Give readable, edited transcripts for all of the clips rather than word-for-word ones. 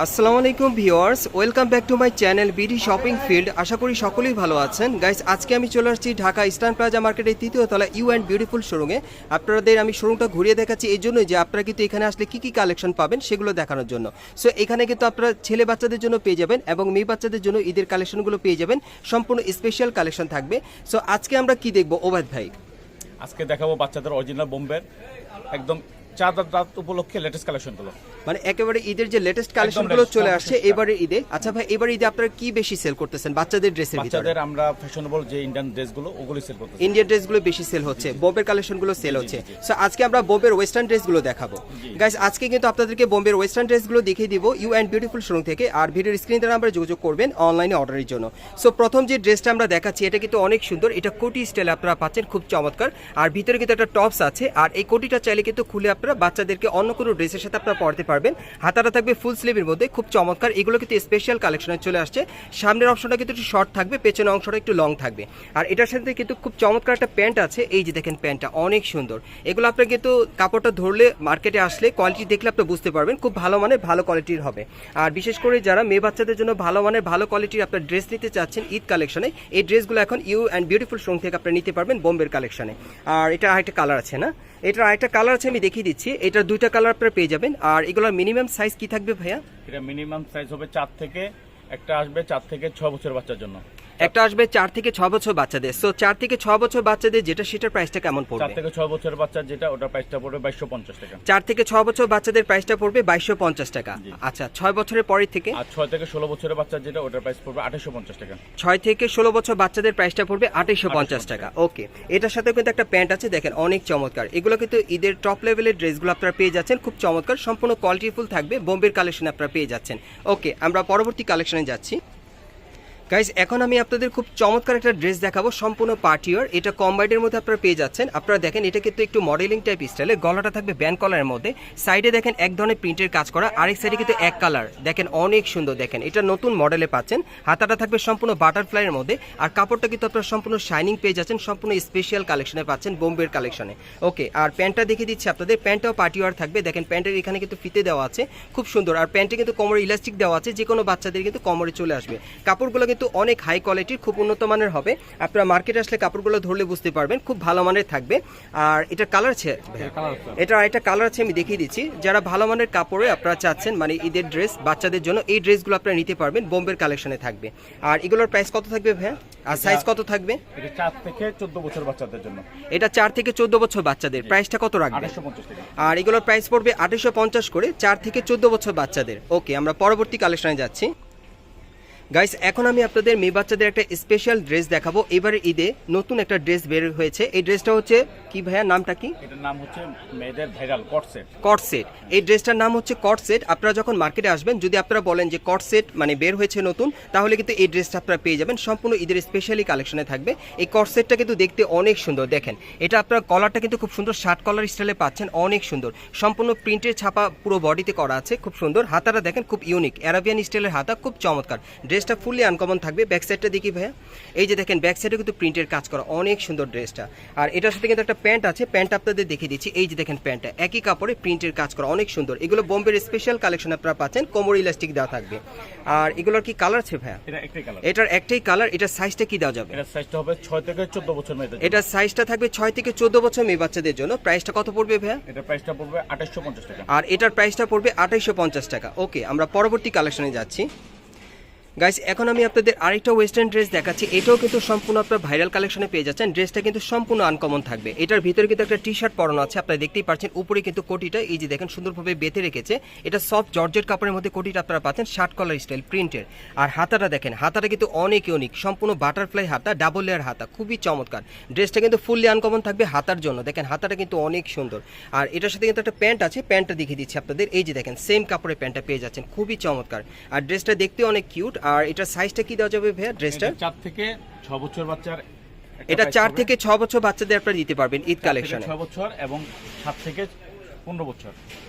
আসসালামু আলাইকুম viewers, welcome back to my channel BD shopping field. আশা করি সকলেই ভালো আছেন। গাইস, আজকে আমি চলে আসছি ঢাকা ইস্টার্ন প্লাজা মার্কেটের তৃতীয় তলা ইউ অ্যান্ড বিউটিফুল শোরুমে। আপনাদের আমি শোরুমটা ঘুরিয়ে দেখাচ্ছি এই জন্যই যে আপনারা কিন্তু এখানে আসলে কী কী কালেকশন পাবেন সেগুলো দেখানোর জন্য। সো এখানে কিন্তু আপনারা ছেলে বাচ্চাদের জন্য পেয়ে যাবেন এবং মেয়ে বাচ্চাদের জন্য ঈদের কালেকশনগুলো পেয়ে যাবেন, সম্পূর্ণ স্পেশাল কালেকশন থাকবে। সো আজকে আমরা কি দেখবো ওবায়দ ভাই? আজকে দেখাবো বাচ্চাদের অরিজিনাল বোম্বের একদম চাঁদ রাত উপলক্ষে লেটেস্ট কালেকশনগুলো, মানে একেবারে ঈদের যে লেটেস্ট কালেকশনগুলো চলে আসছে এবারে ঈদে। আচ্ছা ভাই, এবারে ঈদে আপনারা কি বেশি সেল করতেছেন বাচ্চাদের ড্রেসের ভিতরে? বাচ্চাদের আমরা ফ্যাশনেবল যে ইন্ডিয়ান ড্রেসগুলো ওগুলো সেল করতেছি। ইন্ডিয়ান ড্রেসগুলো বেশি সেল হচ্ছে, বোম্বের কালেকশনগুলো সেল হচ্ছে। সো আজকে আমরা বোম্বের ওয়েস্টার্ন ড্রেসগুলো দেখাবো। গাইস, আজকে কিন্তু আপনাদেরকে বোম্বের ওয়েস্টার্ন ড্রেসগুলো দেখিয়ে দিব ইউ অ্যান্ড বিউটিফুল শোরুম থেকে। আর ভিডিওর স্ক্রিন দ্বারা আমরা যোগাযোগ করবেন অনলাইনে অর্ডারের জন্য। সো প্রথম যে ড্রেসটা আমরা দেখাচ্ছি এটা কিন্তু অনেক সুন্দর, এটা কোটি স্টাইলে আপনারা পাচ্ছেন, খুব চমৎকার। আর ভিতরে কিন্তু একটা টপস আছে, আর এই কোটিটা চাইলে কিন্তু খুলে আপনারা বাচ্চাদেরকে অন্য কোনো ড্রেসের সাথে আপনারা পরতে পারবেন। হাতাটা থাকবে ফুল স্লিভের মধ্যে, খুব চমৎকার। এগুলো কিন্তু স্পেশাল কালেকশনে চলে আসছে। সামনের অংশটা কিন্তু একটু শর্ট থাকবে, পেছনের অংশটা একটু লং থাকবে। আর এটার সাথে কিন্তু খুব চমৎকার একটা প্যান্ট আছে, এই যে দেখেন প্যান্টটা অনেক সুন্দর। এগুলো আপনার কিন্তু কাপড়টা ধরলে মার্কেটে আসলে কোয়ালিটি দেখলে আপনি বুঝতে পারবেন খুব ভালো মানের ভালো কোয়ালিটির হবে। আর বিশেষ করে যারা মেয়ে বাচ্চাদের জন্য ভালো মানের ভালো কোয়ালিটির আপনার ড্রেস নিতে চাচ্ছেন ঈদ কালেকশনে, এই ড্রেসগুলো এখন ইউ অ্যান্ড বিউটিফুল শোরুম থেকে আপনি নিতে পারবেন বোম্বের কালেকশনে। আর এটা আরেকটা কালার আছে না, এটার আরেকটা কালার আছে, আমি দেখিয়ে দিচ্ছি। এটার দুইটা কালার আপনারা পেয়ে যাবেন। আর এগুলোর মিনিমাম সাইজ কি থাকবে ভাইয়া? এটা মিনিমাম সাইজ হবে 4 থেকে, একটা আসবে 4 থেকে 6 বছর বাচ্চার জন্য, একটা আসবে 4 থেকে 6 বছর বাচ্চাদের। সো 4 থেকে 6 বছর বাচ্চাদের যেটা, সেটার প্রাইসটা কেমন 4 পড়বে? থেকে 6 বছরের বাচ্চা যেটা, ওটার প্রাইসটা পড়বে 2250 টাকা। 4 থেকে 6 বছর বাচ্চাদের প্রাইসটা পড়বে 2250 টাকা। আচ্ছা, 6 বছরের পরের থেকে? আর 6 থেকে 16 বছরের বাচ্চা যেটা, ওটার প্রাইস পড়বে 2850 টাকা। 6 থেকে 16 বছর বাচ্চাদের প্রাইসটা পড়বে 2850 টাকা। ওকে, এটার সাথে কিন্তু একটা প্যান্ট আছে, দেখেন অনেক চমৎকার। এগুলো কিন্তু ঈদের টপ লেভেলের ড্রেসগুলো আপনারা পেয়ে যাচ্ছেন, খুব চমৎকার, সম্পূর্ণ কোয়ালিটিফুল থাকবে, বোম্বের কালেকশনে আপনারা পেয়ে যাচ্ছেন। ওকে, আমরা পরবর্তী কালেকশনে যাচ্ছি। গাইস, এখন আমি আপনাদের খুব চমৎকার একটা ড্রেস দেখাবো, সম্পূর্ণ পার্টিওয়ার। এটা কম্বাইনের মধ্যে আপনারা পেয়ে যাচ্ছেন। আপনারা দেখেন এটা কিন্তু একটু মডেলিং টাইপ স্টাইলে, গলাটা থাকবে ব্যান্ড কলারের মধ্যে, সাইডে দেখেন এক ধরনের প্রিন্টের কাজ করা, আরেক সাইডে কিন্তু এক কালার, দেখেন অনেক সুন্দর। দেখেন এটা নতুন মডেলে পাচ্ছেন, হাতাটা থাকবে সম্পূর্ণ বাটারফ্লাইয়ের মধ্যে, আর কাপড়টা কিন্তু আপনারা সম্পূর্ণ শাইনিং পেয়ে যাচ্ছেন, সম্পূর্ণ স্পেশাল কালেকশনে পাচ্ছেন বোম্বের কালেকশনে। ওকে, আর প্যান্টটা দেখিয়ে দিচ্ছি আপনাদের, প্যান্টটাও পার্টিওয়ার থাকবে। দেখেন প্যান্টের এখানে কিন্তু ফিতে দেওয়া আছে, খুব সুন্দর। আর প্যান্টে কিন্তু কোমরে ইলাস্টিক দেওয়া আছে, যে কোনো বাচ্চাদের কিন্তু কোমরে চলে আসবে। কাপড়গুলো কিন্তু অনেক হাই কোয়ালিটির, খুব উন্নত মানের হবে। আপনারা মার্কেটে আসলে কাপড়গুলো ধরলে বুঝতে পারবেন, খুব ভালো মানের থাকবে। আর এটা কালার আছে, এটা আরেকটা কালার আছে, আমি দেখিয়ে দিচ্ছি। যারা ভালো মানের কাপড়ে আপনারা চাচ্ছেন, মানে ঈদের ড্রেস বাচ্চাদের জন্য, এই ড্রেসগুলো আপনারা নিতে পারবেন, বোম্বের কালেকশনে থাকবে। আর এগুলোর প্রাইস কত থাকবে ভাইয়া, আর সাইজ কত থাকবে? এটা 4 থেকে 14 বছর বাচ্চাদের জন্য, এটা 4 থেকে 14 বছর বাচ্চাদের, প্রাইসটা কত রাখবে? 2850 টাকা। আর এগুলোর প্রাইস পড়বে 2850 করে, 4 থেকে 14 বছর বাচ্চাদের। ওকে, আমরা পরবর্তী কালেকশনে যাচ্ছি। গাইস, এখন আমি আপনাদের মেয়ে বাচ্চাদের একটা স্পেশাল ড্রেস দেখাবো। এবারে ঈদে নতুন একটা ড্রেস বের হয়েছে, এই ড্রেসটা হচ্ছে কি ভাইয়া, নামটা কি? এটার নাম হচ্ছে মেয়েদের ভাইরাল কট সেট। কট সেট, এই ড্রেসটার নাম হচ্ছে কট সেট। আপনারা যখন মার্কেটে আসবেন, যদি আপনারা বলেন যে কট সেট মানে বের হয়েছে নতুন, তাহলে কিন্তু এই ড্রেসটা আপনারা পেয়ে যাবেন, সম্পূর্ণ ঈদের স্পেশালি কালেকশনে থাকবে। এই কট সেটটা কিন্তু দেখতে অনেক সুন্দর। দেখেন এটা আপনার কলারটা কিন্তু খুব সুন্দর, শার্ট কলার স্টাইলে পাচ্ছেন, অনেক সুন্দর, সম্পূর্ণ প্রিন্টের ছাপা পুরো বডিতে করা আছে, খুব সুন্দর। হাতাটা দেখেন খুব ইউনিক, অ্যারাবিয়ান স্টাইলের হাতা, খুব চমৎকার। ড্রেসটা ফুললি আনকমন থাকবে। ব্যাক সাইডটা দেখি ভাইয়া, এই যে দেখেন ব্যাক সাইডে কিন্তু প্রিন্টের কাজ করা, অনেক সুন্দর ড্রেসটা। আর এটার সাথে কিন্তু একটা প্যান্ট আছে, প্যান্ট আপনাদের দেখিয়ে দিচ্ছি। এই যে দেখেন প্যান্টটা একই কাপড়ে প্রিন্টের কাজ করা, অনেক সুন্দর। এগুলো বোম্বের স্পেশাল কালেকশন আপনারা পাচ্ছেন, কোমর ইলাস্টিক দেওয়া থাকবে। আর এগুলোর কি কালার আছে ভাইয়া? এটা একটাই কালার, এটার একটাই কালার। এটার সাইজটা কি দেওয়া যাবে? এটার সাইজটা হবে 6 থেকে 14 বছর মেয়েদের। এটার সাইজটা থাকবে 6 থেকে 14 বছর মেয়ে বাচ্চাদের জন্য। প্রাইসটা কত পড়বে ভাইয়া? এটার প্রাইসটা পড়বে 2850 টাকা। আর এটার প্রাইসটা পড়বে 2850 টাকা। ওকে, আমরা পরবর্তী কালেকশনে যাচ্ছি। গাইস, এখন আমি আপনাদের আরেকটা ওয়েস্টার্ন ড্রেস দেখাচ্ছি। এটাও কিন্তু সম্পূর্ণ আপনার ভাইরাল কালেকশনে পেয়ে যাচ্ছেন। ড্রেসটা কিন্তু সম্পূর্ণ আনকমন থাকবে। এটার ভিতরে কিন্তু একটা টি শার্ট পরানো আছে, আপনারা দেখতেই পাচ্ছেন। উপরে কিন্তু কোটিটা এই যে দেখেন সুন্দরভাবে বেঁধে রেখেছে। এটা সফট জর্জেট কাপড়ের মধ্যে কোটিটা আপনারা পাচ্ছেন, শার্ট কলার স্টাইল প্রিন্টের। আর হাতাটা দেখেন, হাতাটা কিন্তু অনেক ইউনিক, সম্পূর্ণ বাটারফ্লাই হাতা, ডাবল লেয়ার হাতা, খুবই চমৎকার। ড্রেসটা কিন্তু ফুললি আনকমন থাকবে হাতার জন্য। দেখেন হাতাটা কিন্তু অনেক সুন্দর। আর এটার সাথে কিন্তু একটা প্যান্ট আছে, প্যান্টটা দেখিয়ে দিচ্ছি আপনাদের। এই যে দেখেন সেম কাপড়ের প্যান্টটা পেয়ে যাচ্ছেন, খুবই চমৎকার। আর ড্রেসটা দেখতে অনেক কিউট। আর এটার সাইজটা কি দেওয়া যাবে ভাইয়া ড্রেসটা? 4 থেকে 6 বছর বাচ্চার, এটা 4 থেকে 6 বছর বাচ্চাদের আপনারা দিতে পারবেন ঈদ কালেকশনে। 6 বছর এবং 7 থেকে 15 বছর।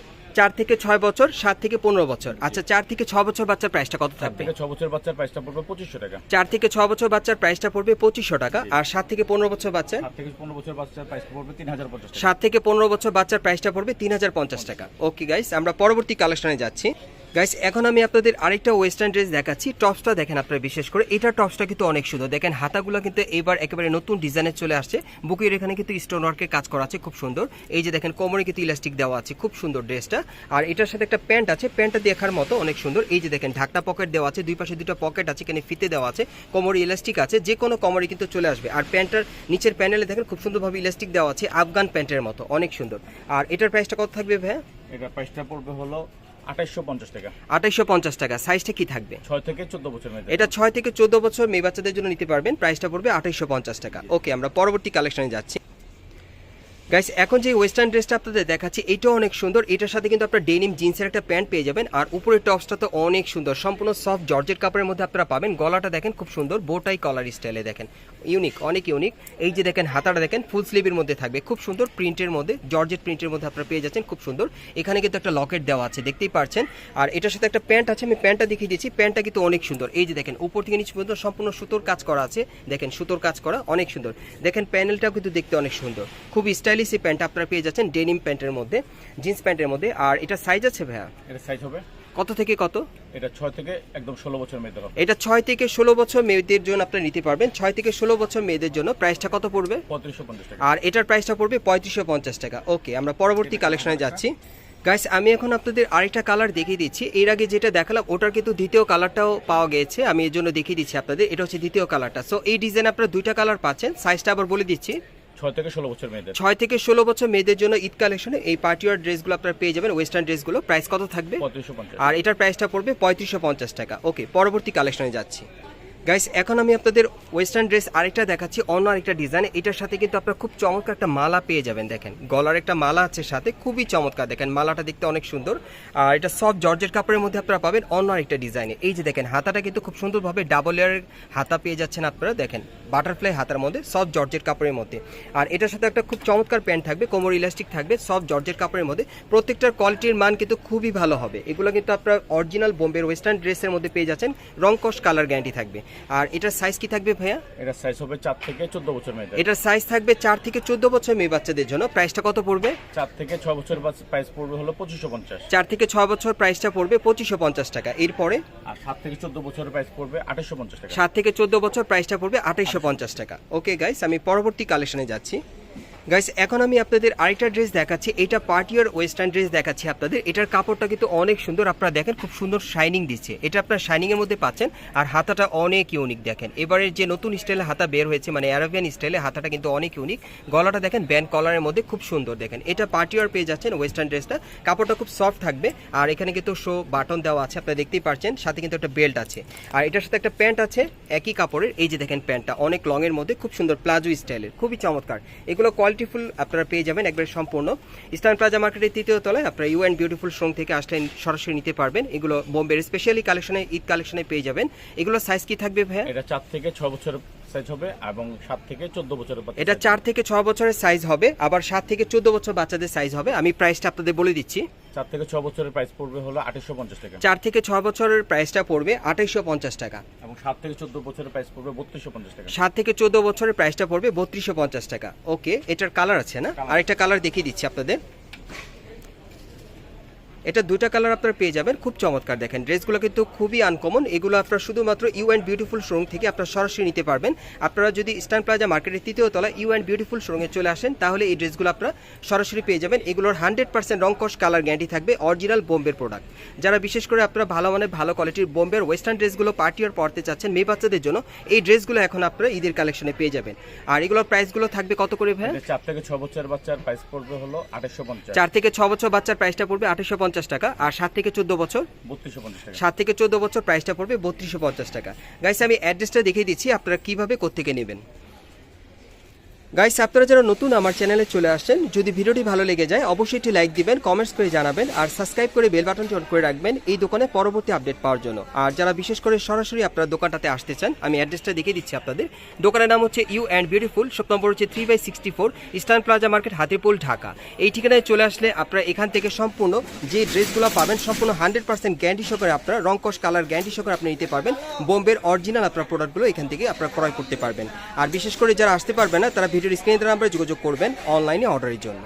4 থেকে 6 বছর, 7 থেকে 15 বছর। আচ্ছা, 4 থেকে 6 বছর বাচ্চার প্রাইসটা কত 4 থাকবে? থেকে 6 বছর বাচ্চার প্রাইসটা পড়বে 2500 টাকা। 4 থেকে 6 বছর বাচ্চার প্রাইসটা পড়বে 2500 টাকা। আর 7 থেকে 15 বছর বাচ্চা, 7 থেকে 15 বছর বাচ্চার প্রাইসটা পড়বে 3050 টাকা। 7 থেকে 15 বছর বাচ্চার প্রাইসটা পড়বে 3050 টাকা। ওকে গাইস, আমরা পরবর্তী কালেকশনে যাচ্ছি। গাইস এখন আমি আপনাদের আরেকটা ওয়েস্টার্ন ড্রেস দেখাচ্ছি। টপসটা দেখেন আপনারা, বিশেষ করে এটা টপসটা কিন্তু অনেক সুন্দর। দেখেন হাতাগুলো কিন্তু এবার একেবারে নতুন ডিজাইনে চলে আসছে। বুকের এখানে কিন্তু স্টোন ওয়ার্কের কাজ করা আছে, খুব সুন্দর। এই যে দেখেন কোমরে কিন্তু ইলাস্টিক দেওয়া আছে, খুব সুন্দর ড্রেসটা। আর এটার সাথে একটা প্যান্ট আছে, প্যান্টটা দেখার মতো অনেক সুন্দর। এই যে দেখেন ঢাকনা পকেট দেওয়া আছে, দুই পাশে দুটো পকেট আছে, এখানে ফিতে দেওয়া আছে, কোমরে ইলাস্টিক আছে, যে কোনো কোমরে কিন্তু চলে আসবে। আর প্যান্টটার নিচের প্যানেলে দেখেন খুব সুন্দরভাবে ইলাস্টিক দেওয়া আছে, আফগান প্যান্টের মতো, অনেক সুন্দর। আর এটার প্রাইসটা কত থাকবে ভাইয়া? এটা প্রাইসটা পড়বে হলো 2850 টাকা। 2850 টাকা। সাইজটা কি থাকবে? 6 থেকে 14 বছর মেয়েদের। এটা 6 থেকে 14 বছর মেয়ে বাচ্চাদের জন্য নিতে পারবেন। প্রাইসটা পড়বে 2850 টাকা। ওকে, আমরা পরবর্তী কালেকশনে যাচ্ছি। গাইস এখন যে ওয়েস্টার্ন ড্রেসটা আপনাদের দেখাচ্ছি এটাও অনেক সুন্দর। এটার সাথে কিন্তু আপনারা ডেনিম জিন্সের একটা প্যান্ট পেয়ে যাবেন। আর উপরের টপসটা তো অনেক সুন্দর, সম্পূর্ণ সফট জর্জেট কাপড়ের মধ্যে আপনারা পাবেন। গলাটা দেখেন খুব সুন্দর, বোটাই কলার স্টাইলে দেখেন, ইউনিক, অনেক ইউনিক। এই যে দেখেন হাতাটা দেখেন ফুল স্লিভের মধ্যে থাকবে, খুব সুন্দর প্রিন্টের মধ্যে, জর্জেট প্রিন্টের মধ্যে আপনারা পেয়ে যাচ্ছেন, খুব সুন্দর। এখানে কিন্তু একটা লকেট দেওয়া আছে, দেখতেই পাচ্ছেন। আর এটার সাথে একটা প্যান্ট আছে, আমি প্যান্টটা দেখিয়ে দিচ্ছি। প্যান্টটা কিন্তু অনেক সুন্দর। এই যে দেখেন উপর থেকে নিচে পর্যন্ত সম্পূর্ণ সুতোর কাজ করা আছে, দেখেন সুতোর কাজ করা, অনেক সুন্দর। দেখেন প্যানেলটাও কিন্তু দেখতে অনেক সুন্দর, খুব স্টাইলিশ এই প্যান্ট আপনারা পেয়ে যাচ্ছেন ডেনিম প্যান্টের মধ্যে, জিন্স প্যান্টের মধ্যে। আর এটা সাইজ আছে ভাইয়া? এটা সাইজ হবে কত থেকে কত? এটা 6 থেকে একদম 16 বছর মেয়েদের। এটা 6 থেকে 16 বছর মেয়েদের জন্য আপনারা নিতে পারবেন। 6 থেকে 16 বছর মেয়েদের জন্য প্রাইসটা কত পড়বে? 3550 টাকা। আর এটার প্রাইসটা পড়বে 3550 টাকা। ওকে, আমরা পরবর্তী কালেকশনে যাচ্ছি। গাইস আমি এখন আপনাদের আরেকটা কালার দেখিয়ে দিচ্ছি। এর আগে যেটা দেখালাম ওটার কিন্তু দ্বিতীয় কালারটাও পাওয়া গেছে, আমি এর জন্য দেখিয়ে দিচ্ছি আপনাদের। এটা হচ্ছে দ্বিতীয় কালারটা। সো এই ডিজাইন আপনারা দুইটা কালার পাচ্ছেন। সাইজটা আবার বলে দিচ্ছি, 6 থেকে 16 বছর মেয়েদের। 6 থেকে 16 বছর মেয়েদের জন্য ঈদ কালেকশনে এই পার্টিওয়ার ড্রেসগুলো আপনারা পেয়ে যাবেন, ওয়েস্টার্ন ড্রেসগুলো। প্রাইস কত থাকবে? 3550। আর এটার প্রাইসটা পড়বে 3550 টাকা। ওকে, পরবর্তী কালেকশনে যাচ্ছি। গাইস এখন আমি আপনাদের ওয়েস্টার্ন ড্রেস আরেকটা দেখাচ্ছি, অন্য আরেকটা ডিজাইন। এটার সাথে কিন্তু আপনারা খুব চমৎকার একটা মালা পেয়ে যাবেন। দেখেন গলার একটা মালা আছে সাথে, খুবই চমৎকার। দেখেন মালাটা দেখতে অনেক সুন্দর। আর এটা সফট জর্জেট কাপড়ের মধ্যে আপনারা পাবেন অন্য আরেকটা ডিজাইনে। এই যে দেখেন হাতাটা কিন্তু খুব সুন্দরভাবে ডাবল লেয়ারের হাতা পেয়ে যাচ্ছেন আপনারা। দেখেন বাটারফ্লাই হাতার মধ্যে, সফট জর্জেট কাপড়ের মধ্যে। আর এটার সাথে একটা খুব চমৎকার প্যান্ট থাকবে, কোমর ইলাস্টিক থাকবে, সফট জর্জেট কাপড়ের মধ্যে। প্রত্যেকটার কোয়ালিটির মান কিন্তু খুবই ভালো হবে। এগুলো কিন্তু আপনারা অরিজিনাল বোম্বের ওয়েস্টার্ন ড্রেসের মধ্যে পেয়ে যাচ্ছেন, রং কস কালার গ্যারান্টি থাকবে। আর এটার সাইজ কি থাকবে ভাইয়া? এটা সাইজ হবে 4 থেকে 14 বছর মেয়েদের। এটার সাইজ থাকবে 4 থেকে 14 বছর মেয়ে বাচ্চাদের জন্য। প্রাইসটা কত পড়বে? 4 থেকে 6 বছর প্রাইস পড়বে হলো 2550। 4 থেকে 6 বছর প্রাইসটা পড়বে 2550 টাকা। এরপরে আর 7 থেকে 14 বছরের প্রাইস পড়বে 2850 টাকা। 7 থেকে 14 বছর প্রাইসটা পড়বে 2850 টাকা। ওকে গাইস, আমি পরবর্তী কালেকশনে যাচ্ছি। গাইস এখন আমি আপনাদের আরেকটা ড্রেস দেখাচ্ছি। এটা পার্টিওয়ার ওয়েস্টার্ন ড্রেস দেখাচ্ছি আপনাদের। এটার কাপড়টা কিন্তু অনেক সুন্দর, আপনারা দেখেন খুব সুন্দর শাইনিং দিচ্ছে। এটা আপনারা শাইনিং এর মধ্যে পাচ্ছেন। আর হাতাটা অনেক ইউনিক, দেখেন এবারের যে নতুন স্টাইলে হাতা বের হয়েছে, মানে অ্যারাবিয়ান স্টাইলে হাতাটা কিন্তু অনেক ইউনিক। গলাটা দেখেন ব্যান্ড কলারের মধ্যে, খুব সুন্দর। দেখেন এটা পার্টিওয়ার পেয়ে যাচ্ছেন ওয়েস্টার্ন ড্রেসটা। কাপড়টা খুব সফট থাকবে। আর এখানে কিন্তু শো বাটন দেওয়া আছে, আপনারা দেখতেই পাচ্ছেন। সাথে কিন্তু একটা বেল্ট আছে। আর এটার সাথে একটা প্যান্ট আছে একই কাপড়ের। এই যে দেখেন প্যান্টটা অনেক লং এর মধ্যে, খুব সুন্দর প্লাজো স্টাইলের, খুবই চমৎকার। এগুলো কোয়ালিটিফুল আপনারা পেয়ে যাবেন একবার সম্পূর্ণ। ইস্টার্ন প্লাজা মার্কেটের 3য় তলায় আপনারা ইউ অ্যান্ড বিউটিফুল শোরুম থেকে আসলে সরাসরি নিতে পারবেন। এগুলো বোম্বের স্পেশালি কালেকশনে, ঈদ কালেকশনে পেয়ে যাবেন। এগুলো সাইজ কি থাকবে ভাইয়া? এটা 4 থেকে 6 বছর সাইজ হবে এবং 7 থেকে 14 বছরের বাচ্চা। এটা 4 থেকে 6 বছরের সাইজ হবে, আবার 7 থেকে 14 বছর বাচ্চাদের সাইজ হবে। আমি প্রাইসটা আপনাদের বলে দিচ্ছি। 4 থেকে 6 বছরের প্রাইস পড়বে হলো 2850 টাকা। 4 থেকে 6 বছরের প্রাইসটা পড়বে 2850 টাকা। এবং 7 থেকে 14 বছরের প্রাইস পড়বে 3250 টাকা। 7 থেকে 14 বছরের প্রাইসটা পড়বে 3250 টাকা। ওকে, এটার কালার আছে না? আরেকটা কালার দেখিয়ে দিচ্ছি আপনাদের। এটা দুইটা কালার আপনারা পেয়ে যাবেন, খুব চমৎকার। দেখেন ড্রেসগুলো কিন্তু খুবই আনকমন। এগুলো আপনারা শুধুমাত্র ইউ অ্যান্ড বিউটিফুল শোরুম থেকে আপনারা সরাসরি নিতে পারবেন। আপনারা যদি ইস্টার্ন প্লাজা মার্কেটের 3য় তলায় ইউ অ্যান্ড বিউটিফুল শোরুমে চলে আসেন তাহলে এই ড্রেসগুলো আপনারা সরাসরি পেয়ে যাবেন। এগুলোর 100% রং কস কালার গ্যারান্টি থাকবে, অরিজিনাল বোম্বের প্রোডাক্ট। যারা বিশেষ করে আপনারা ভালো মানের ভালো কোয়ালিটির বোম্বের ওয়েস্টার্ন ড্রেসগুলো পার্টিওয়ার পরতে চাচ্ছেন মেয়ে বাচ্চাদের জন্য, এই ড্রেসগুলো এখন আপনারা ঈদের কালেকশনে পেয়ে যাবেন। আর এগুলোর প্রাইসগুলো থাকবে কত করে ভাই? 4 থেকে 6 বছরের বাচ্চার প্রাইস পড়বে হলো 2850। 4 থেকে 6 বছর বাচ্চার প্রাইসটা পড়বে 2850 টাকা। আর 7 থেকে 14 বছর 3250 টাকা। 7 থেকে 14 বছর প্রাইসটা পড়বে 3250 টাকা। গাইস আমি অ্যাড্রেসটা দেখিয়ে দিচ্ছি আপনারা কিভাবে কোত্থেকে নেবেন। গাইস আপনারা যারা নতুন আমার চ্যানেলে চলে আসছেন, যদি ভিডিওটি ভালো লেগে যায় অবশ্যই একটি লাইক দিবেন, কমেন্টস করে জানাবেন, আর সাবস্ক্রাইব করে বেল বাটনটি অন করে রাখবেন এই দোকানে পরবর্তী আপডেট পাওয়ার জন্য। আর যারা বিশেষ করে সরাসরি আপনারা দোকানটাতে আসতে চান, আমি অ্যাড্রেসটা দেখিয়ে দিচ্ছি আপনাদের। দোকানের নাম হচ্ছে you and beautiful, shop number হচ্ছে 3/64, eastern plaza market, Hatirpool, Dhaka. এই ঠিকানায় চলে আসলে আপনারা এখান থেকে সম্পূর্ণ যে ড্রেসগুলো পাবেন সম্পূর্ণ 100% গ্যারান্টি সহকারে আপনারা রং কস কালার গ্যারান্টি সহকারে আপনি নিতে পারবেন। বোম্বের অরিজিনাল আপনার প্রোডাক্টগুলো এখান থেকে আপনারা ক্রয় করতে পারবেন। আর বিশেষ করে যারা আসতে পারবেন না তারা ভিডিওর স্ক্রিনে নাম্বারে যোগাযোগ করবেন অনলাইনে অর্ডারের জন্য।